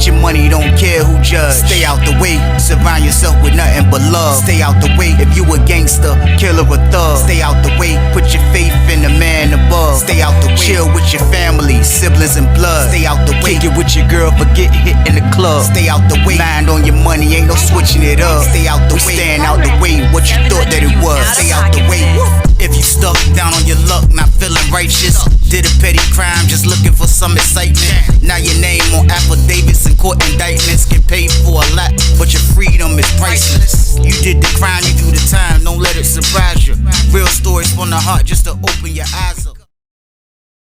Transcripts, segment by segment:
Get your money, don't care who judge. Stay out the way, surround yourself with nothing but love. Stay out the way, if you a gangster, killer or thug. Stay out the way, put your faith in the man above. Stay out the way, chill with your family, siblings and blood. Stay out the way, kick it with your girl, forget hit in the club. Stay out the way, mind on your money, ain't no switching it up. Stay out the way, stand out the way, what you thought that it was. Stay out the way. If you stuck down on your luck, not feeling righteous, did a petty crime, just looking for some excitement. Now your name on affidavits and court indictments, get paid for a lot, but your freedom is priceless. You did the crime, you do the time, don't let it surprise you. Real stories from the heart, just to open your eyes up.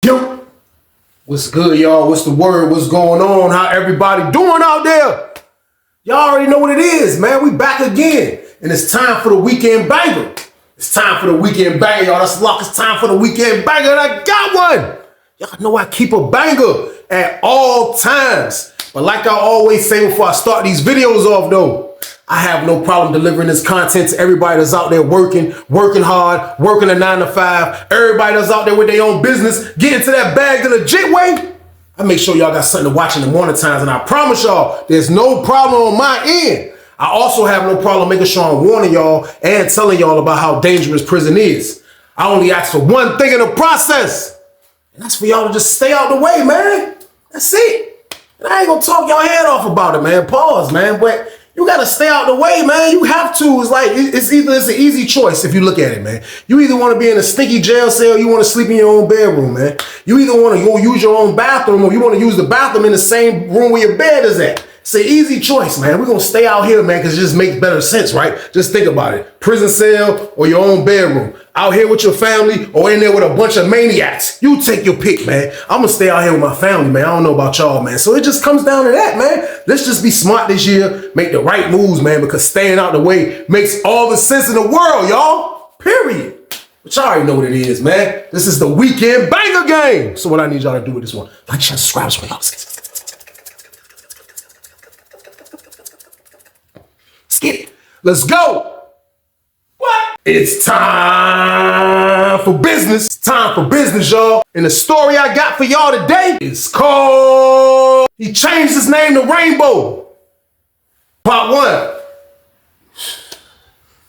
Yo, what's good, y'all? What's the word? What's going on? How everybody doing out there? Y'all already know what it is, man. We back again, and it's time for the weekend banger. It's time for the weekend banger, y'all. That's luck. It's time for the weekend banger, and I got one. Y'all know I keep a banger at all times. But like I always say before I start these videos off, though, I have no problem delivering this content to everybody that's out there working hard, working a 9 to 5. Everybody that's out there with their own business, getting to that bag the legit way. I make sure y'all got something to watch in the morning times, and I promise y'all, there's no problem on my end. I also have no problem making sure I'm warning y'all and telling y'all about how dangerous prison is. I only ask for one thing in the process, and that's for y'all to just stay out the way, man. That's it. And I ain't gonna talk y'all head off about it, man. Pause, man. But you gotta stay out the way, man. You have to. It's like, it's an easy choice if you look at it, man. You either want to be in a stinky jail cell, or you want to sleep in your own bedroom, man. You either want to go use your own bathroom, or you want to use the bathroom in the same room where your bed is at. It's an easy choice, man. We're going to stay out here, man, because it just makes better sense, right? Just think about it. Prison cell or your own bedroom. Out here with your family or in there with a bunch of maniacs. You take your pick, man. I'm going to stay out here with my family, man. I don't know about y'all, man. So it just comes down to that, man. Let's just be smart this year. Make the right moves, man, because staying out the way makes all the sense in the world, y'all. Period. But y'all already know what it is, man. This is the weekend banger game. So what I need y'all to do with this one, like, share, subscribe, for y'all. Let's get it. Let's go. What? It's time for business. It's time for business, y'all. And the story I got for y'all today is called He Changed His Name to Rainbow. Part 1.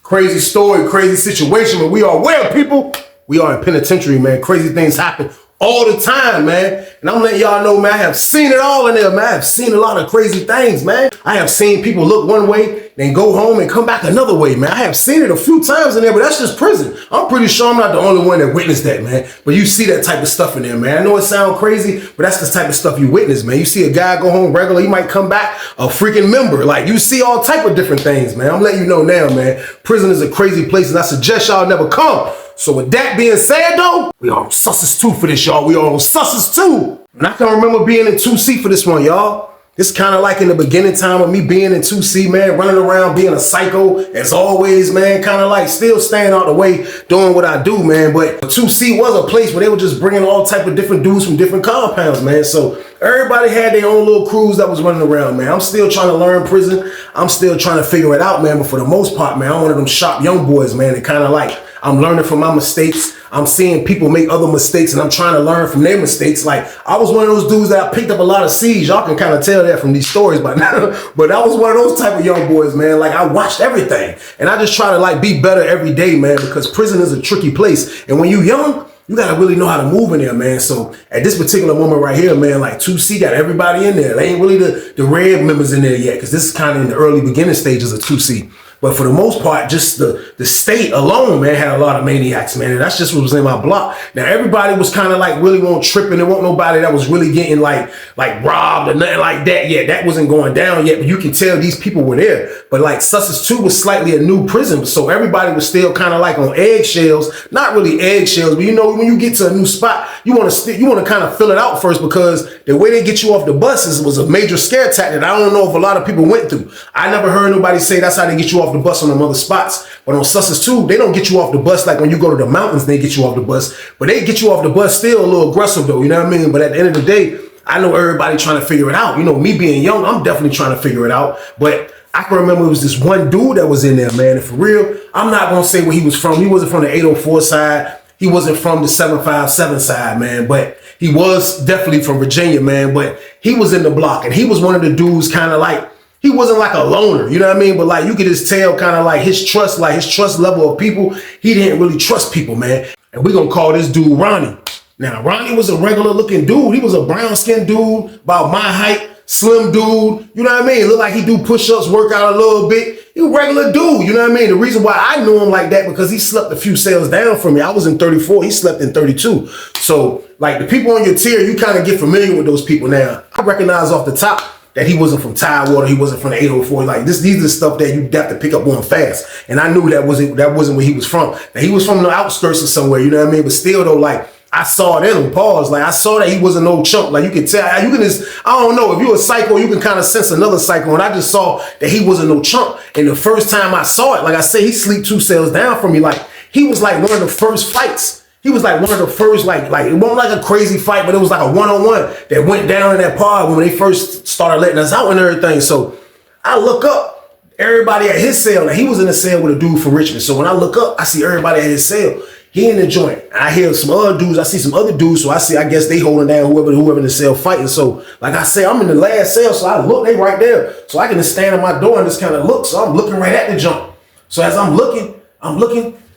Crazy story, crazy situation, but we are aware, people. We are in penitentiary, man. Crazy things happen all the time, man. And I'm letting y'all know, man, I have seen it all in there, man. I have seen a lot of crazy things, man. I have seen people look one way, then go home and come back another way, man. I have seen it a few times in there, but that's just prison. I'm pretty sure I'm not the only one that witnessed that, man. But you see that type of stuff in there, man. I know it sounds crazy, but that's the type of stuff you witness, man. You see a guy go home regular, he might come back a freaking member. Like, you see all type of different things, man. I'm letting you know now, man. Prison is a crazy place, and I suggest y'all never come. So with that being said, though, we are on Susses 2 for this, y'all. We are on Susses 2. And I can remember being in 2C for this one, y'all. It's kind of like in the beginning time of me being in 2C, man, running around being a psycho, as always, man, kind of like still staying out the way, doing what I do, man. But 2C was a place where they were just bringing all type of different dudes from different compounds, man. So everybody had their own little crews that was running around, man. I'm still trying to learn prison. I'm still trying to figure it out, man. But for the most part, man, I'm one of them sharp young boys, man, that kind of like, I'm learning from my mistakes. I'm seeing people make other mistakes, and I'm trying to learn from their mistakes. Like, I was one of those dudes that I picked up a lot of seeds. Y'all can kind of tell that from these stories by now. But I was one of those type of young boys, man. Like, I watched everything. And I just try to, like, be better every day, man, because prison is a tricky place. And when you young, you got to really know how to move in there, man. So at this particular moment right here, man, like 2C got everybody in there. They ain't really the red members in there yet, because this is kind of in the early beginning stages of 2C. But for the most part, just the state alone, man, had a lot of maniacs, man. And that's just what was in my block. Now, everybody was kind of like really won't tripping. There wasn't nobody that was really getting like robbed or nothing like that yet. That wasn't going down yet, but you can tell these people were there. But like Susses 2 was slightly a new prison. So everybody was still kind of like on eggshells. Not really eggshells, but you know, when you get to a new spot, you want to kind of fill it out first, because the way they get you off the buses was a major scare tactic. I don't know if a lot of people went through. I never heard nobody say that's how they get you off the bus on them other spots. But on Susses 2, they don't get you off the bus like when you go to the mountains, they get you off the bus. But they get you off the bus still a little aggressive though, you know what I mean? But at the end of the day, I know everybody trying to figure it out. You know, me being young, I'm definitely trying to figure it out. But I can remember it was this one dude that was in there, man. And for real, I'm not going to say where he was from. He wasn't from the 804 side. He wasn't from the 757 side, man. But he was definitely from Virginia, man, but he was in the block, and he was one of the dudes kind of like, he wasn't like a loner, you know what I mean? But like, you could just tell kind of like his trust level of people. He didn't really trust people, man. And we're going to call this dude Ronnie. Now, Ronnie was a regular looking dude. He was a brown skinned dude, about my height, slim dude. You know what I mean? Looked like he do push-ups, work out a little bit. He a regular dude, you know what I mean? The reason why I knew him like that, because he slept a few cells down from me. I was in 34, he slept in 32. So like the people on your tier, you kind of get familiar with those people now. I recognize off the top that he wasn't from Tidewater, he wasn't from the 804. Like these are stuff that you have to pick up on fast. And I knew that wasn't where he was from. Now he was from the outskirts of somewhere, you know what I mean? But still though, like I saw it in him, pause. Like I saw that he wasn't no chump. Like you can tell, you can just, I don't know, if you're a psycho, you can kind of sense another psycho. And I just saw that he wasn't no chump. And the first time I saw it, like I said, he sleep 2 cells down from me. Like he was like one of the first fights. He was like one of the first, like it wasn't like a crazy fight, but it was like a one-on-one that went down in that pod when they first started letting us out and everything. So I look up, everybody at his cell. Now he was in a cell with a dude from Richmond. So when I look up, I see everybody at his cell. He in the joint. I hear some other dudes. I see some other dudes. So I guess they holding down whoever in the cell fighting. So like I say, I'm in the last cell. So I look, they right there. So I can just stand at my door and just kind of look. So I'm looking right at the jump. So as I'm looking,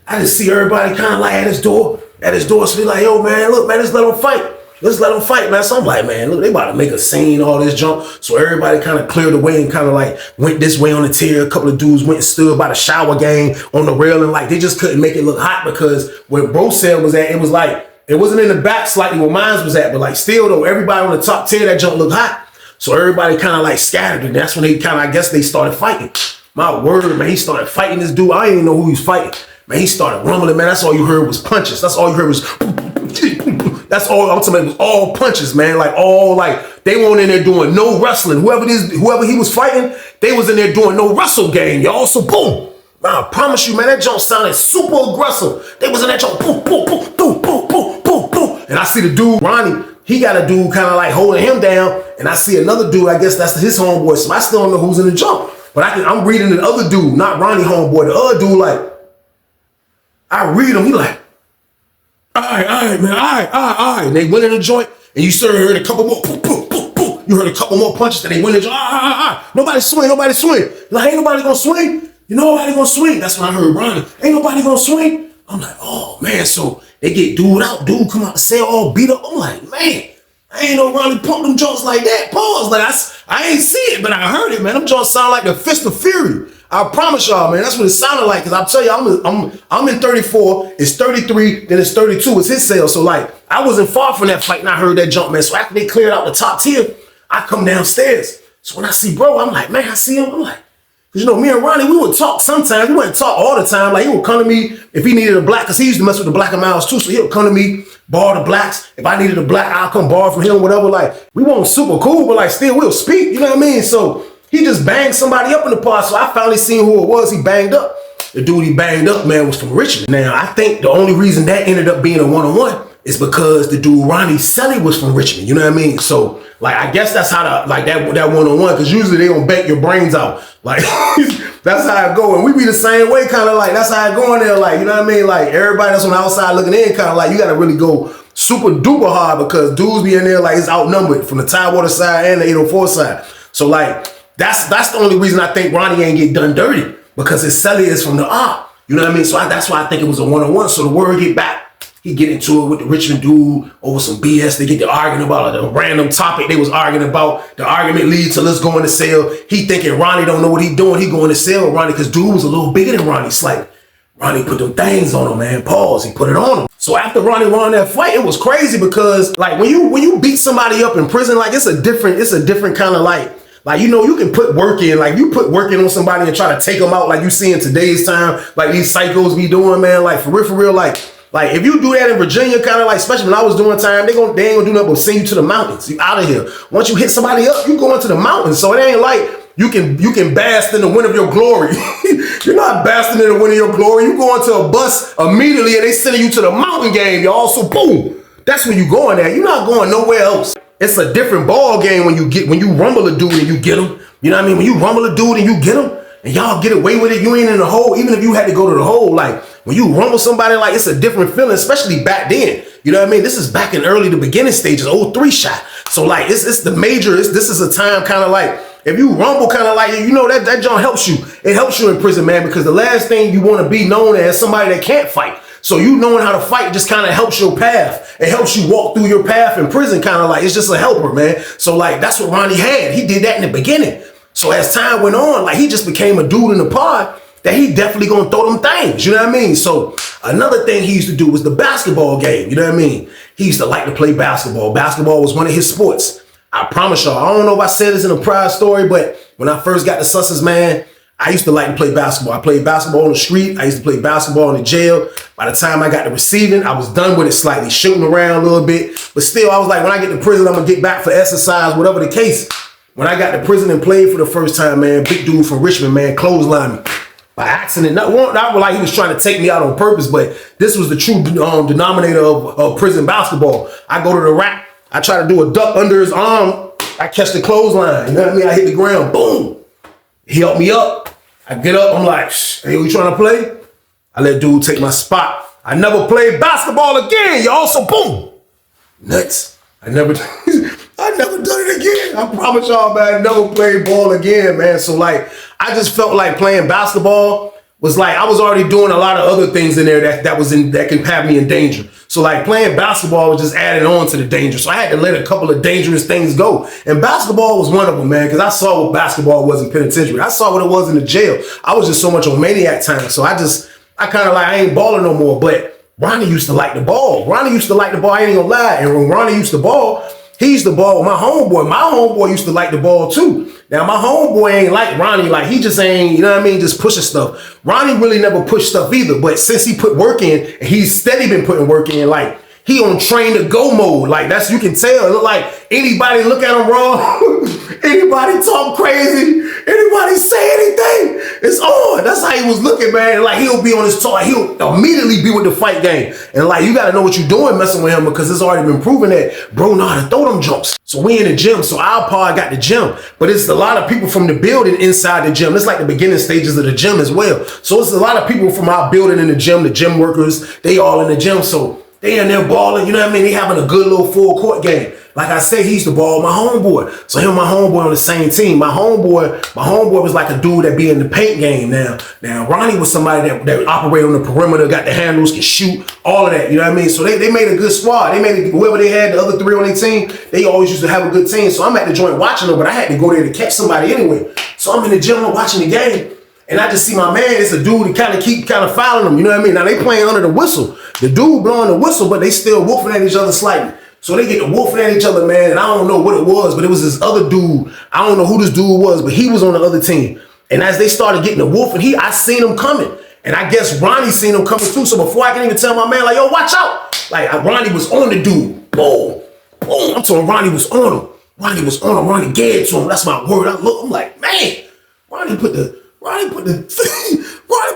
I just see everybody kind of like at his door. So they like, yo, man, look, man, let's let them fight. Let's let them fight, man. So I'm like, man, look, they about to make a scene, all this jump. So everybody kind of cleared away and kind of like went this way on the tier. A couple of dudes went and stood by the shower game on the railing. Like they just couldn't make it look hot because where bro cell was at, it was like, it wasn't in the back slightly where mine was at, but like still though, everybody on the top tier, that jump looked hot. So everybody kind of like scattered, and that's when they kind of, I guess they started fighting. My word, man, he started fighting this dude. I didn't even know who he was fighting. Man, he started rumbling, man. That's all you heard was punches. That's all you heard was, that's all, I'm talking about, it was all punches, man. Like all, like, they weren't in there doing no wrestling. Whoever he was fighting, they was in there doing no wrestle game, y'all. So boom. Man, I promise you, man, that jump sounded super aggressive. They was in that jump, boom, boom, boom, boom, boom, boom, boom, boom. And I see the dude, Ronnie, he got a dude kind of like holding him down. And I see another dude, I guess that's his homeboy. So I still don't know who's in the jump. But I'm reading the other dude, not Ronnie homeboy. The other dude, like, I read him, he like, all right, man, all right. And they went in the joint, and you sort of heard a couple more, boom, boom, boom, boom. You heard a couple more punches, and they went in the joint, Nobody swing. Like, ain't nobody gonna swing? You know nobody gonna swing? That's when I heard Ronnie, ain't nobody gonna swing? I'm like, oh, man, so they get dude come out the cell all beat up. I'm like, man, I ain't no Ronnie pump them joints like that. Pause. Like, I ain't see it, but I heard it, man. Them joints sound like the Fist of Fury. I promise y'all, man, that's what it sounded like. Cause I'll tell you, I'm in 34, it's 33, then it's 32, it's his cell. So like, I wasn't far from that fight and I heard that jump, man. So after they cleared out the top tier, I come downstairs. So when I see bro, I'm like, man, I see him. I'm like, cause you know, me and Ronnie, we would talk sometimes. We wouldn't talk all the time. Like he would come to me if he needed a black, cause he used to mess with the black and miles too. So he would come to me, borrow the blacks. If I needed a black, I'll come borrow from him, whatever. Like we weren't super cool, but like still we'll speak, you know what I mean? So he just banged somebody up in the pod, so I finally seen who it was he banged up. The dude he banged up, man, was from Richmond. Now, I think the only reason that ended up being a one-on-one is because the dude Ronnie Selly was from Richmond, you know what I mean? So, like, I guess that's how that one-on-one, because usually they gonna bank your brains out. Like, that's how it go. And we be the same way, kind of like, that's how it go in there, like, you know what I mean? Like, everybody that's on the outside looking in, kind of like, you gotta really go super duper hard because dudes be in there like it's outnumbered from the Tidewater side and the 804 side. So, like, that's the only reason I think Ronnie ain't get done dirty, because his celly is from the op. You know what I mean? So that's why I think it was a one-on-one. So the word get back. He get into it with the Richmond dude over some BS. They get to arguing about a random topic they was arguing about. The argument leads to let's go in the cell. He thinking Ronnie don't know what he doing. He going to cell with Ronnie because dude was a little bigger than Ronnie. It's like Ronnie put them things on him, man. Pause. He put it on him. So after Ronnie won that fight, it was crazy because like when you beat somebody up in prison, like it's a different kind of like, you know, you can put work in, like you put work in on somebody and try to take them out like you see in today's time, like these psychos be doing, man, like for real, like if you do that in Virginia, kind of like, especially when I was doing time, they ain't gonna do nothing but send you to the mountains. You out of here. Once you hit somebody up, you go into the mountains. So it ain't like you can bask in the wind of your glory. You're not basking in the wind of your glory. You go into a bus immediately and they sending you to the mountain game, y'all. So boom, that's where you going at. You're not going nowhere else. It's a different ball game when you rumble a dude and you get him. You know what I mean? When you rumble a dude and you get him and y'all get away with it, you ain't in the hole. Even if you had to go to the hole, like when you rumble somebody, like it's a different feeling, especially back then. You know what I mean? This is back in the beginning stages, 03 shot. So like it's the major, this is a time kind of like, if you rumble kind of like, you know, that joint helps you. It helps you in prison, man, because the last thing you want to be known as somebody that can't fight. So you knowing how to fight just kind of helps your path. It helps you walk through your path in prison, kind of like, it's just a helper, man. So like, that's what Ronnie had. He did that in the beginning. So as time went on, like he just became a dude in the pod that he definitely gonna throw them things, you know what I mean? So another thing he used to do was the basketball game, you know what I mean? He used to like to play basketball. Basketball was one of his sports. I promise y'all, I don't know if I said this in a prior story, but when I first got to Sussex, man, I used to like to play basketball. I played basketball on the street. I used to play basketball in the jail. By the time I got to receiving, I was done with it slightly, shooting around a little bit. But still, I was like, when I get to prison, I'm going to get back for exercise, whatever the case. When I got to prison and played for the first time, man, big dude from Richmond, man, clotheslined me. By accident, not like he was trying to take me out on purpose, but this was the true denominator of prison basketball. I go to the rack, I try to do a duck under his arm, I catch the clothesline, you know what I mean? I hit the ground, boom. He helped me up. I get up, I'm like, hey, you trying to play? I let dude take my spot. I never played basketball again, y'all, so boom. Nuts. I never done it again. I promise y'all, man, I never played ball again, man. So like, I just felt like playing basketball was like, I was already doing a lot of other things in there that can have me in danger. So like playing basketball was just adding on to the danger. So I had to let a couple of dangerous things go. And basketball was one of them, man, because I saw what basketball was in penitentiary. I saw what it was in the jail. I was just so much on maniac time. So I kind of like, I ain't balling no more. But Ronnie used to like the ball. Ronnie used to like the ball, I ain't gonna lie. And when Ronnie used to ball, he used to ball with my homeboy. My homeboy used to like the ball too. Now, my homeboy ain't like Ronnie. Like, he just ain't, you know what I mean, just pushing stuff. Ronnie really never pushed stuff either. But since he put work in, and he's steady been putting work in, like, he on train to go mode. Like, that's, you can tell. It look like anybody look at him wrong, anybody talk crazy, anybody say anything, it's on. That's how he was looking, man. Like, he'll be on his talk. He'll immediately be with the fight game. And like, you got to know what you're doing messing with him, because it's already been proven that bro know how to throw them jumps. So we in the gym. So our pod got the gym, but it's a lot of people from the building inside the gym. It's like the beginning stages of the gym as well. So it's a lot of people from our building in the gym workers, they all in the gym. So they in there balling, you know what I mean? They having a good little full court game. Like I said, he used to ball with my homeboy. So him and my homeboy on the same team. My homeboy was like a dude that be in the paint game now. Now, Ronnie was somebody that operate on the perimeter, got the handles, can shoot, all of that, you know what I mean? So they made a good squad. They made whoever they had, the other three on their team, they always used to have a good team. So I'm at the joint watching them, but I had to go there to catch somebody anyway. So I'm in the gym watching the game. And I just see my man, it's a dude that keep fouling them, you know what I mean? Now they playing under the whistle. The dude blowing the whistle, but they still wolfing at each other slightly. So they get to wolfing at each other, man, and I don't know what it was, but it was this other dude. I don't know who this dude was, but he was on the other team. And as they started getting the wolfing, I seen him coming. And I guess Ronnie seen him coming too. So before I can even tell my man, like, yo, watch out. Like, Ronnie was on the dude. Boom, boom. I'm talking Ronnie was on him. Ronnie was on him. Ronnie gave to him. That's my word. I'm like, man, Ronnie put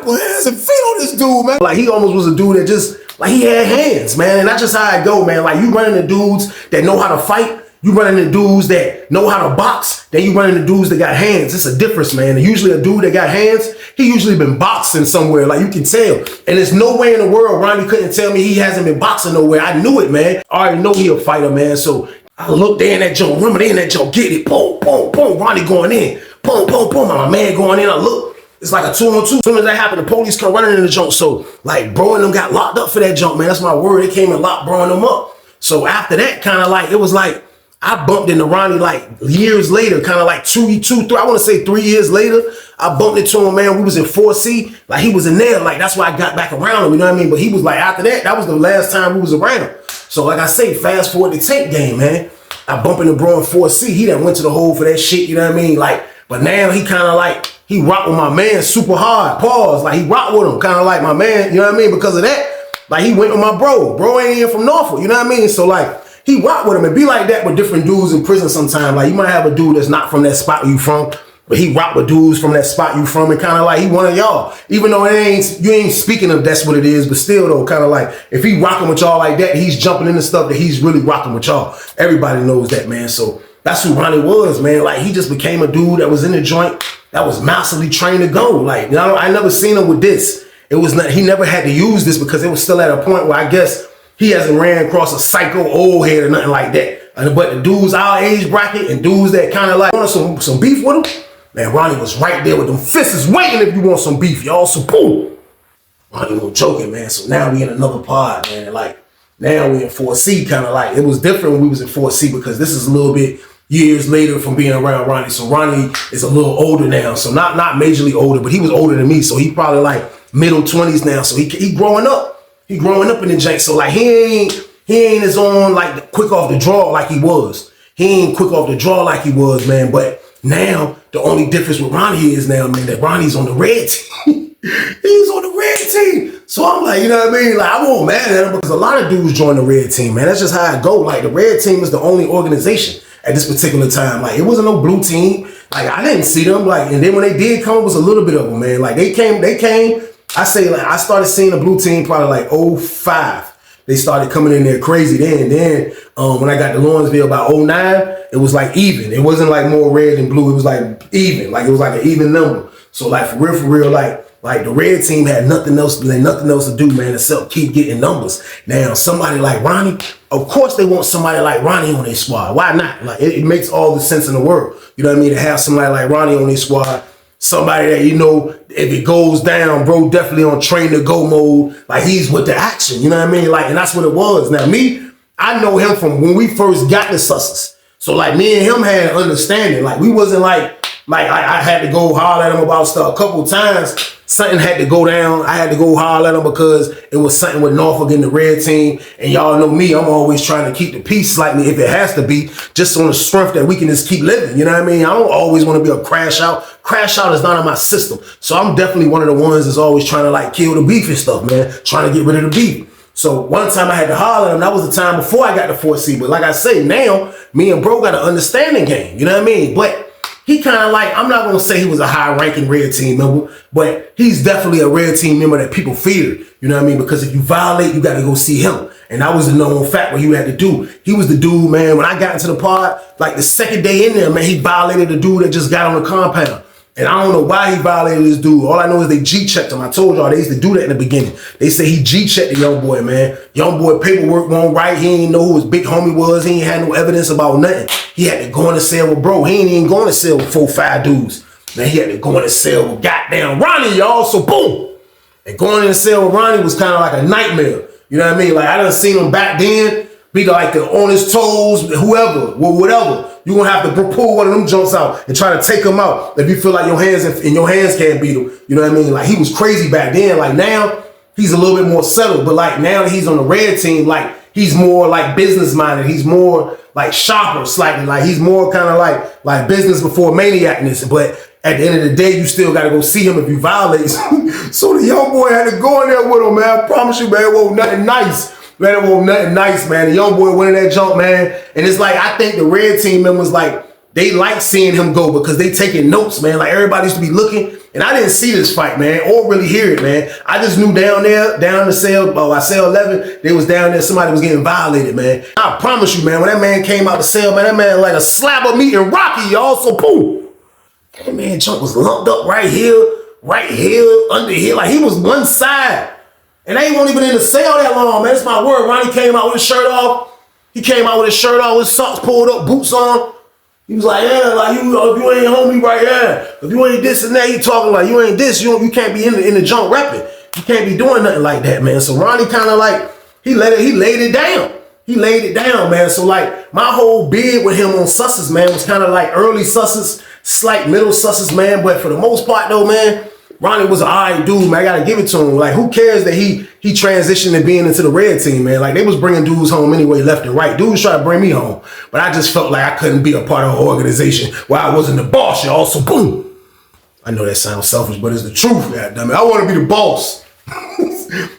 hands and feet on this dude, man. Like, he almost was a dude that just, like, he had hands, man. And that's just how I go, man. Like, you running the dudes that know how to fight. You running the dudes that know how to box. Then you running the dudes that got hands. It's a difference, man. And usually a dude that got hands, he usually been boxing somewhere. Like, you can tell. And there's no way in the world Ronnie couldn't tell me he hasn't been boxing nowhere. I knew it, man. I already know he a fighter, man. So I looked there in that joint. Remember, they in that joint. Get it. Boom, boom, boom. Ronnie going in. Boom, boom, boom. My man going in. I look. It's like a 2-on-2. As soon as that happened, the police come running in the jump. So, like, bro and them got locked up for that jump, man. That's my word. They came and locked bro and them up. So after that, kind of like, it was like, I bumped into Ronnie like years later, kind of like 3 years later. I bumped into him, man. We was in 4C. Like, he was in there. Like, that's why I got back around him, you know what I mean? But he was like, after that, that was the last time we was around. So, like I say, fast forward the tape game, man. I bumped into bro in 4C. He done went to the hole for that shit, you know what I mean? Like, but now he kind of like, he rocked with my man super hard. Pause. Like, he rocked with him. Kind of like my man, you know what I mean? Because of that, like, he went with my bro. Bro ain't even from Norfolk, you know what I mean? So, like, he rocked with him. And be like that with different dudes in prison sometimes. Like, you might have a dude that's not from that spot you from, but he rock with dudes from that spot you from, and kind of like he one of y'all. Even though you ain't speaking of that's what it is, but still though, kind of like if he rocking with y'all like that, he's jumping into stuff that he's really rocking with y'all. Everybody knows that, man. So that's who Ronnie was, man. Like, he just became a dude that was in the joint, that was massively trained to go. Like, you know, I never seen him with this. it was not, he never had to use this because it was still at a point where I guess he hasn't ran across a psycho old head or nothing like that. But the dudes our age bracket and dudes that kind of like want some beef with him, man, Ronnie was right there with them fists waiting if you want some beef, y'all. So boom, Ronnie was joking, man. So now we in another pod, man. Like now we in 4C, kind of like it was different when we was in 4C because this is a little bit years later from being around Ronnie. So Ronnie is a little older now. So not majorly older, but he was older than me. So he probably like middle 20s now. So he growing up. He growing up in the jank. So like he ain't as on like quick off the draw like he was. He ain't quick off the draw like he was, man. But now the only difference with Ronnie is now, man, that Ronnie's on the red team. He's on the red team. So I'm like, you know what I mean? Like I won't mad at him because a lot of dudes join the red team, man. That's just how it go. Like the red team is the only organization at this particular time. Like it wasn't no blue team. Like I didn't see them. Like, and then when they did come, it was a little bit of them, man. Like they came. I say like I started seeing the blue team probably like 05. They started coming in there crazy then. Then when I got to Lawrenceville about 09, it was like even. It wasn't like more red and blue. It was like even. Like it was like an even number. So like for real, like the red team had nothing else to do, man, except keep getting numbers. Now somebody like Ronnie, of course they want somebody like Ronnie on their squad. Why not? Like it makes all the sense in the world. You know what I mean? To have somebody like Ronnie on their squad. Somebody that, you know, if it goes down, bro, definitely on train to go mode. Like he's with the action, you know what I mean? Like, and that's what it was. Now me, I know him from when we first got the Susses. So like me and him had an understanding. Like we wasn't like I had to go holler at him about stuff a couple times. Something had to go down. I had to go holler at him because it was something with Norfolk in the red team. And y'all know me, I'm always trying to keep the peace slightly if it has to be, just on the strength that we can just keep living. You know what I mean? I don't always want to be a crash out. Crash out is not in my system. So I'm definitely one of the ones that's always trying to like kill the beef and stuff, man. Trying to get rid of the beef. So one time I had to holler at him. That was the time before I got the 4C. But like I say, now me and bro got an understanding game. You know what I mean? But he kind of like, I'm not going to say he was a high-ranking red team member, but he's definitely a red team member that people feared. You know what I mean? Because if you violate, you got to go see him. And that was the known fact what you had to do. He was the dude, man, when I got into the pod, like the second day in there, man, he violated the dude that just got on the compound. And I don't know why he violated this dude. All I know is they G-checked him. I told y'all they used to do that in the beginning. They say he G-checked the young boy, man. Young boy paperwork won't right. He ain't know who his big homie was. He ain't had no evidence about nothing. He had to go in the cell with bro. He ain't even going to cell with 4-5 dudes. Man, he had to go in the cell with goddamn Ronnie, y'all. So boom. And going in the cell with Ronnie was kind of like a nightmare. You know what I mean? Like I done seen him back then. Be like on his toes, whoever, whatever. You're gonna have to pull one of them jumps out and try to take him out if you feel like your hands can't beat him. You know what I mean? Like he was crazy back then. Like now he's a little bit more settled, but like now that he's on the red team, like he's more like business minded. He's more like sharper slightly. Like he's more kind of like business before maniacness. But at the end of the day, you still gotta go see him if you violate. So the young boy had to go in there with him, man. I promise you, man, it wasn't nothing nice. Man, it wasn't nothing nice, man. The young boy went in that jump, man. And it's like, I think the red team members, like, they like seeing him go because they taking notes, man. Like, everybody used to be looking. And I didn't see this fight, man, or really hear it, man. I just knew down the cell, cell 11, they was down there, somebody was getting violated, man. I promise you, man, when that man came out the cell, man, that man like a slab of meat in Rocky, y'all. So, boom. That man jump was lumped up right here, under here. Like, he was one side. And they weren't even in the cell that long, man. It's my word. Ronnie came out with his shirt off. He came out with his shirt off, with socks pulled up, boots on. He was like, yeah, like, if you ain't homie right here, if you ain't this and that, he talking like, you ain't this, you can't be in the junk rapping. You can't be doing nothing like that, man. So Ronnie kind of like, he laid it down. He laid it down, man. So like, my whole bid with him on Susses, man, was kind of like early Susses, slight middle Susses, man. But for the most part, though, man, Ronnie was an alright dude, man. I gotta give it to him. Like, who cares that he transitioned to being into the red team, man? Like, they was bringing dudes home anyway, left and right. Dudes tried to bring me home, but I just felt like I couldn't be a part of an organization where I wasn't the boss, y'all. So boom. I know that sounds selfish, but it's the truth, goddammit. I want to be the boss.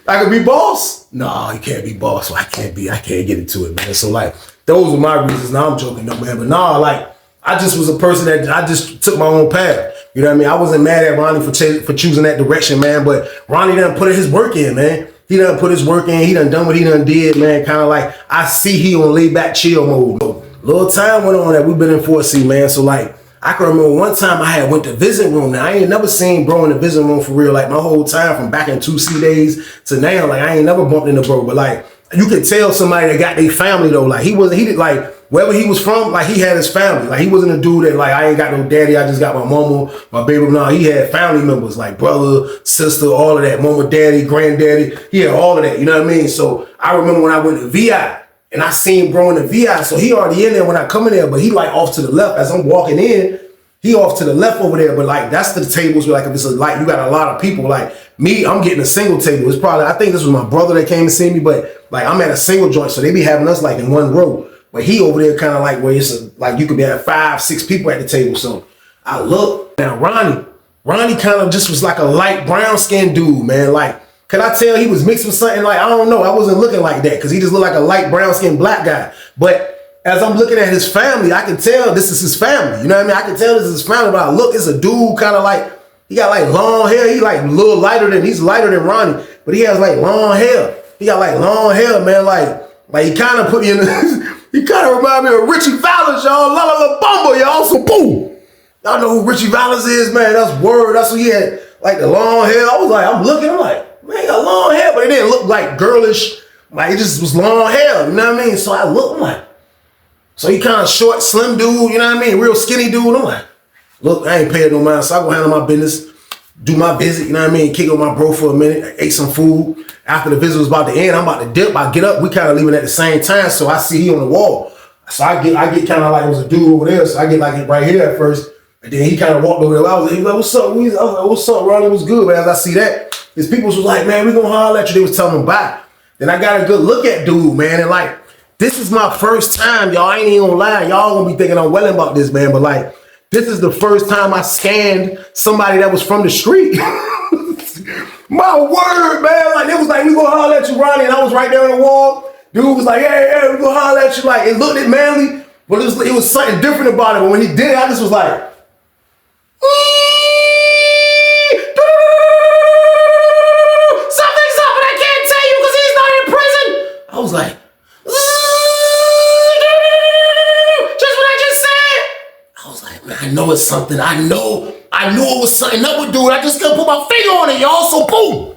I could be boss? Nah, you can't be boss. So I can't get into it, man. So like, those were my reasons. Now I'm joking, no, man. But nah, like, I just was a person that I just took my own path. You know what I mean? I wasn't mad at Ronnie for choosing that direction, man. But Ronnie done put his work in, man. He done put his work in. He done what he done did, man. Kind of like, I see he on lay back chill mode. So, little time went on that we've been in 4C, man. So like, I can remember one time I had went to visiting room. Now I ain't never seen bro in the visiting room for real. Like my whole time from back in 2C days to now, like I ain't never bumped into bro. But like you could tell somebody that got their family though. Like he did like wherever he was from, like he had his family. Like he wasn't a dude that like I ain't got no daddy, I just got my mama, my baby. No, he had family members like brother, sister, all of that, mama, daddy, granddaddy. He had all of that, you know what I mean? So I remember when I went to VI and I seen bro in the VI, so he already in there when I come in there, but he like off to the left as I'm walking in. He off to the left over there, but like that's the tables where like if it's like you got a lot of people. Like me, I'm getting a single table. It's probably, I think this was my brother that came to see me, but like I'm at a single joint, so they be having us like in one row. But he over there kind of like where it's like you could be at 5, 6 people at the table. So I look now, Ronnie kind of just was like a light brown skinned dude, man. Like, can I tell he was mixed with something? Like I don't know, I wasn't looking like that because he just looked like a light brown skinned black guy. But as I'm looking at his family, I can tell this is his family. You know what I mean? I can tell this is his family, but I look, it's a dude kind of like, he got like long hair. He like a little lighter than, he's lighter than Ronnie, but he has like long hair. He got like long hair, man. Like he kind of put me in the, he kind of remind me of Richie Valens, y'all. La La La Bumble, y'all. So boom. Y'all know who Richie Valens is, man. That's word. That's who he had, like the long hair. I was like, I'm looking, I'm like, man, he got long hair, but it didn't look like girlish. Like it just was long hair, you know what I mean? So I look, I'm like, so he kind of short, slim dude, you know what I mean? Real skinny dude. I'm like, look, I ain't paying no mind, so I go handle my business, do my visit, you know what I mean? Kick with my bro for a minute, I ate some food. After the visit was about to end, I'm about to dip. I get up, we kind of leaving at the same time, so I see he on the wall. So I get kind of like, it was a dude over there, so I get like right here at first, and then he kind of walked over there. He was like, what's up? I was like, what's up, Ronnie? What's good? But as I see that, his people was like, man, we gonna holler at you. They was telling him bye. Then I got a good look at dude, man, and like, this is my first time, y'all. I ain't even gonna lie. Y'all gonna be thinking I'm welling about this, man. But like, this is the first time I scanned somebody that was from the street. My word, man. Like, it was like, we gonna holler at you, Ronnie. And I was right there on the wall. Dude was like, hey, we gonna holler at you. Like, it looked manly, but it was something different about it. But when he did it, I just was like, something's up, but I can't tell you because he's not in prison. I was like, I know it's something. I knew it was something up with dude. I just couldn't put my finger on it, y'all. So boom.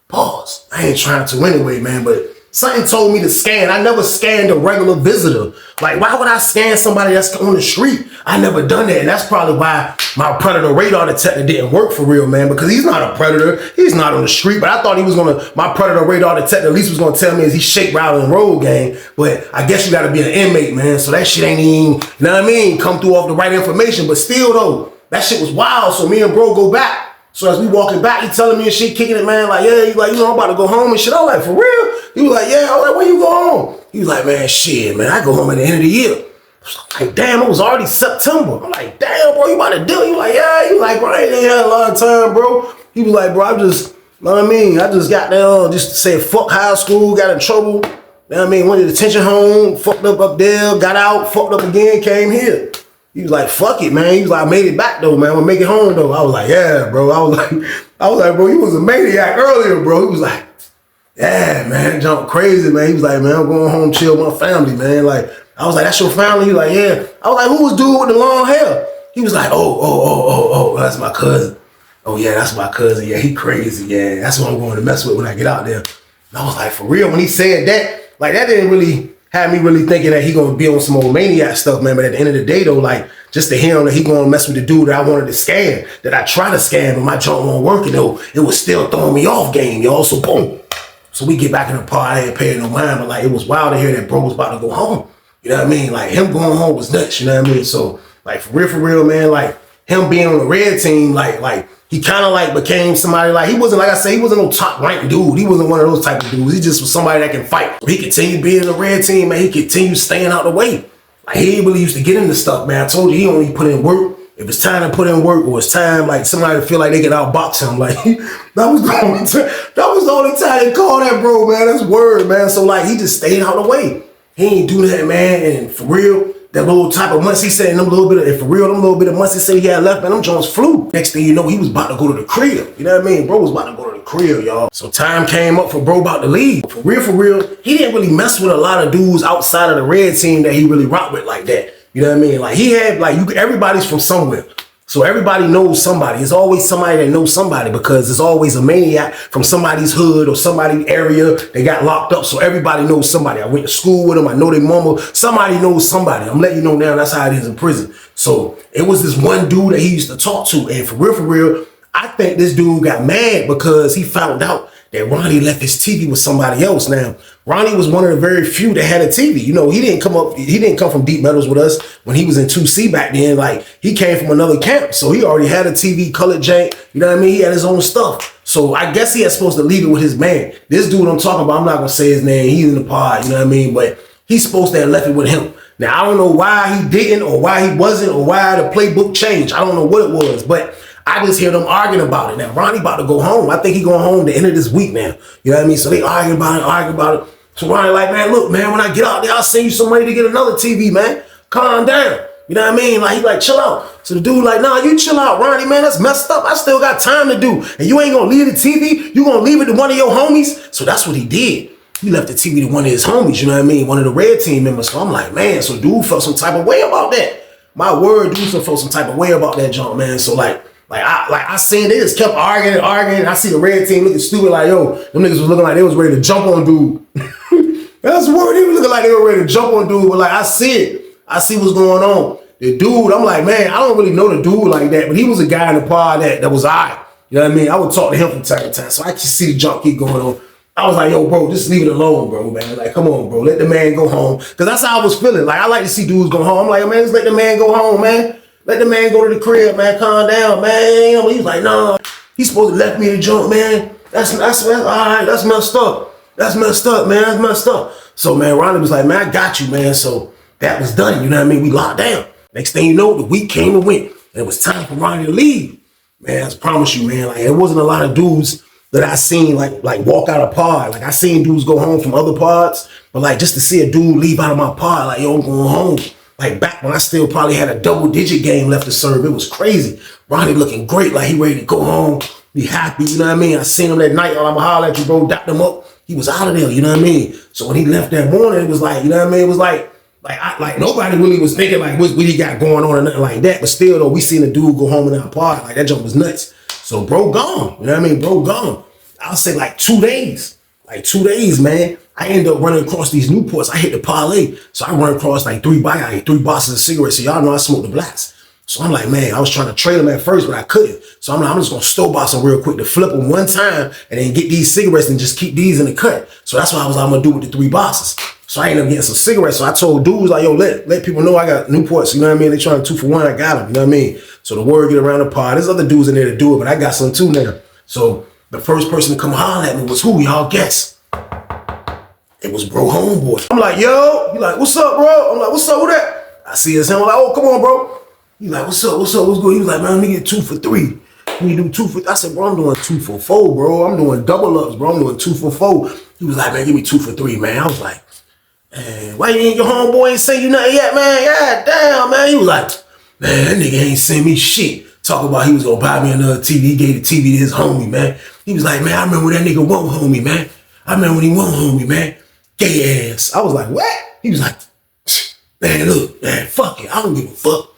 Pause. I ain't trying to anyway, man, but something told me to scan. I never scanned a regular visitor. Like, why would I scan somebody that's on the street? I never done that. And that's probably why my predator radar detector didn't work for real, man, because he's not a predator. He's not on the street, but I thought he was my predator radar detector at least was gonna tell me is he shake, rattle, and roll gang. But I guess you gotta be an inmate, man. So that shit ain't even, you know what I mean, come through off the right information. But still though, that shit was wild. So me and bro go back. So as we walking back, he telling me and shit, kicking it, man, like, yeah, he's like, I'm about to go home and shit. I was like, for real? He was like, yeah. I was like, when you go home? He was like, man, shit, man, I go home at the end of the year. I was like, damn, it was already September. I'm like, damn, bro, you about to do it? He was like, yeah. He was like, bro, I ain't had a lot of time, bro. He was like, bro, I just, you know what I mean? I just got there, just to say fuck high school, got in trouble. You know what I mean? Went to detention home, fucked up there, got out, fucked up again, came here. He was like, fuck it, man. He was like, I made it back though, man. I'm gonna make it home though. I was like, yeah, bro. I was like, bro, you was a maniac earlier, bro. He was like, yeah, man, jump crazy, man. He was like, man, I'm going home, chill with my family, man. Like, I was like, that's your family? He was like, yeah. I was like, who was dude with the long hair? He was like, oh, that's my cousin. Oh yeah, that's my cousin. Yeah, he crazy. Yeah, that's what I'm going to mess with when I get out there. And I was like, for real, when he said that, like that didn't really had me really thinking that he gonna be on some old maniac stuff, man. But at the end of the day though, like just to hear him that he gonna mess with the dude that I wanted to scam, that I tried to scam, but my joint wasn't working though. It was still throwing me off game, y'all. So boom. So we get back in the park, I ain't paying no mind, but like it was wild to hear that bro was about to go home. You know what I mean? Like him going home was nuts, you know what I mean? So like for real, man, like him being on the red team, like he kind of like became somebody like, he wasn't, like I said, he wasn't no top ranked dude. He wasn't one of those type of dudes. He just was somebody that can fight. He continued being in the red team, man. He continued staying out the way. Like he ain't really used to get into stuff, man. I told you, he only put in work. If it's time to put in work or it's time, like somebody to feel like they can outbox him, like that was the only time they called that bro, man. That's word, man. So like he just stayed out the way. He ain't do that, man. And for real, that little type of months he said, and them little bit of months he said he had left, man, them Jones flew. Next thing you know, he was about to go to the crib. You know what I mean? Bro was about to go to the crib, y'all. So time came up for bro about to leave. For real, he didn't really mess with a lot of dudes outside of the red team that he really rocked with like that. You know what I mean? Like he had everybody's from somewhere. So everybody knows somebody. It's always somebody that knows somebody because there's always a maniac from somebody's hood or somebody's area. They got locked up, so everybody knows somebody. I went to school with them. I know their mama. Somebody knows somebody. I'm letting you know now. That's how it is in prison. So it was this one dude that he used to talk to, and for real, I think this dude got mad because he found out that Ronnie left his TV with somebody else. Now, Ronnie was one of the very few that had a TV. You know, he didn't come from Deep Metals with us when he was in 2C back then. Like, he came from another camp. So he already had a TV, colored jank. You know what I mean? He had his own stuff. So I guess he had supposed to leave it with his man. This dude I'm talking about, I'm not going to say his name. He's in the pod, you know what I mean? But he's supposed to have left it with him. Now, I don't know why he didn't or why he wasn't or why the playbook changed. I don't know what it was, but I just hear them arguing about it. Now, Ronnie about to go home. I think he going home the end of this week now. You know what I mean? So they arguing about it. So Ronnie like, man, look, man, when I get out there, I'll send you some money to get another TV, man. Calm down. You know what I mean? Like, he like, chill out. So the dude like, nah, you chill out, Ronnie, man. That's messed up. I still got time to do. And you ain't going to leave the TV? You going to leave it to one of your homies? So that's what he did. He left the TV to one of his homies, you know what I mean? One of the red team members. So I'm like, man, so dude felt some type of way about that. My word, dude felt some type of way about that junk, man. So I seen they just kept arguing. I see the red team looking stupid, like, yo, them niggas was looking like they was ready to jump on dude. That's the word. They was looking like they were ready to jump on dude, but like, I see it. I see what's going on. The dude, I'm like, man, I don't really know the dude like that, but he was a guy in the pod that was alright. You know what I mean? I would talk to him from time to time, so I could see the jump keep going on. I was like, yo, bro, just leave it alone, bro, man. Like, come on, bro, let the man go home. Because that's how I was feeling. Like, I like to see dudes go home. I'm like, man, just let the man go home, man. Let the man go to the crib, man. Calm down, man. You know, he was like, nah, he's supposed to let me the jump, man. That's all right. That's messed up. That's messed up, man. That's messed up. So, man, Ronnie was like, man, I got you, man. So that was done. You know what I mean? We locked down. Next thing you know, the week came and went. And it was time for Ronnie to leave. Man, I promise you, man, like, it wasn't a lot of dudes that I seen like walk out of pod. Like, I seen dudes go home from other pods, but like, just to see a dude leave out of my pod, like, yo, I'm going home. Like, back when I still probably had a double-digit game left to serve, it was crazy. Ronnie looking great, like he ready to go home, be happy, you know what I mean? I seen him that night, I'ma holler at you, bro, dapped him up. He was out of there, you know what I mean? So when he left that morning, it was like, you know what I mean? It was like nobody really was thinking like what he got going on or nothing like that. But still though, we seen a dude go home in our pod. Like, that jump was nuts. So bro gone. You know what I mean? Bro gone. I'll say like 2 days. Like 2 days, man. I ended up running across these Newports. I hit the parlay. So I run across like 3 boxes of cigarettes. So y'all know I smoke the blacks. So I'm like, man, I was trying to trade them at first, but I couldn't. So I'm like, I'm just gonna store box them real quick to flip them one time and then get these cigarettes and just keep these in the cut. So that's what I was like, I'm gonna do with the 3 boxes. So I ended up getting some cigarettes. So I told dudes like, yo, let people know I got Newports. You know what I mean? They trying 2 for 1. I got them. You know what I mean? So the word get around the pod. There's other dudes in there to do it, but I got some too now. So the first person to come holler at me was who? Y'all guess? It was bro homeboy. I'm like, yo. He like, what's up, bro? I'm like, what's up with that? I see his hand. I'm like, oh, come on, bro. He like, what's up? What's good? He was like, man, let me get 2 for 3. We do 2 for. I said, bro, I'm doing 2 for 4, bro. I'm doing double ups, bro. I'm doing 2 for 4. He was like, man, give me 2 for 3, man. I was like, man, why you ain't your homeboy ain't say you nothing yet, man? God damn, man. He was like, man, that nigga ain't send me shit. Talk about he was gonna buy me another TV. He gave the TV to his homie, man. He was like, man, I remember when that nigga won homie, man. I remember when he won homie, man. Gay ass. I was like, what? He was like, man, look, man, fuck it. I don't give a fuck.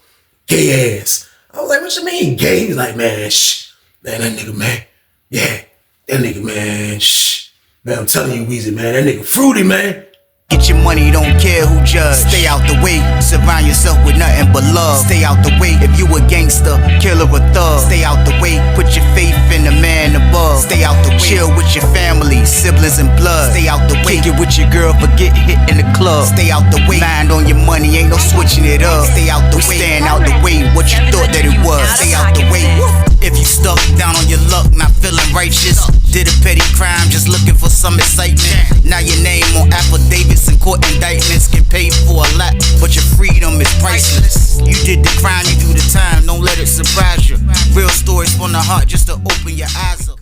Gay ass. I was like, what you mean gay? He was like, man, shh. Man, that nigga, man. Yeah, that nigga, man, shh. Man, I'm telling you, Weezy, man, that nigga fruity, man. Get your money, don't care who judge. Stay out the way, surround yourself with nothing but love. Stay out the way, if you a gangster, killer or thug. Stay out the way, put your faith in the man above. Stay out the way, chill with your family, siblings and blood. Stay out the way, kick it with your girl, forget hit in the club. Stay out the way, mind on your money, ain't no switching it up. Stay out the way, stand out the way, what you thought that it was. Stay out the way, if you stuck down on your luck, not feeling righteous. Did a petty crime, just looking for some excitement. Now your name on affidavits and court indictments get paid for a lot, but your freedom is priceless. You did the crime, you do the time, don't let it surprise you. Real stories from the heart just to open your eyes up.